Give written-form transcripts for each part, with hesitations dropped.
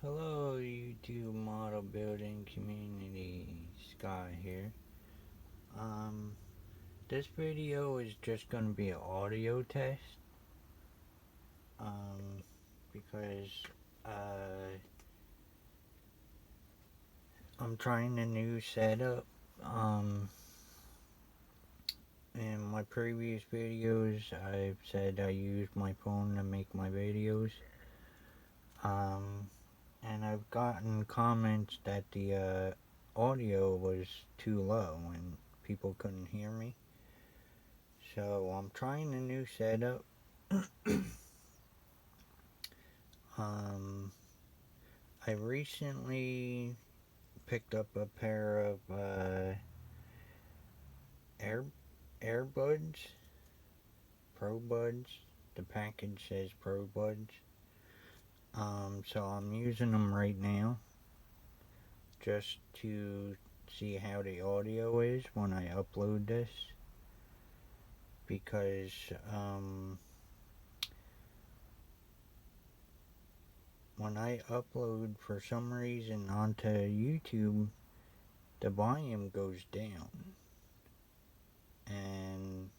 Hello, YouTube model building community. Scott here. Um, this video is just gonna be an audio test. Because I'm trying a new setup. In my previous videos, I've said I use my phone to make my videos. And I've gotten comments that the audio was too low and people couldn't hear me. So I'm trying a new setup. I recently picked up a pair of earbuds, Probuds. The package says Probuds. So I'm using them right now just to see how the audio is when I upload this, because when I upload for some reason onto YouTube, the volume goes down, and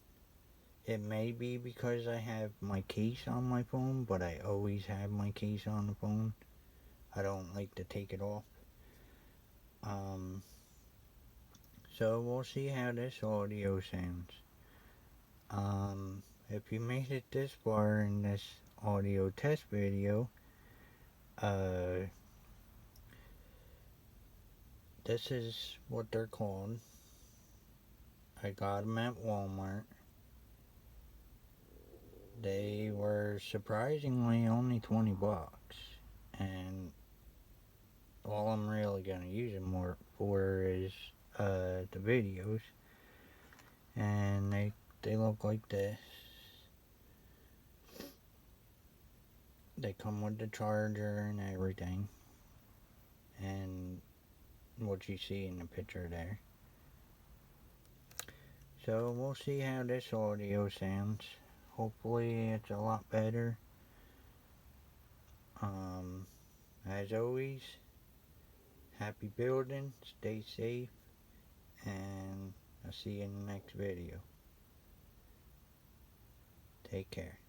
it may be because I have my case on my phone, but I always have my case on the phone. I don't like to take it off. So we'll see how this audio sounds. If you made it this far in this audio test video, this is what they're called. I got them at Walmart. They were surprisingly only 20 bucks, and all I'm really gonna use them more for is the videos, and they look like this. They come with the charger and everything, and what you see in the picture there. So we'll see how this audio sounds. Hopefully it's a lot better. As always, happy building, stay safe, and I'll see you in the next video. Take care.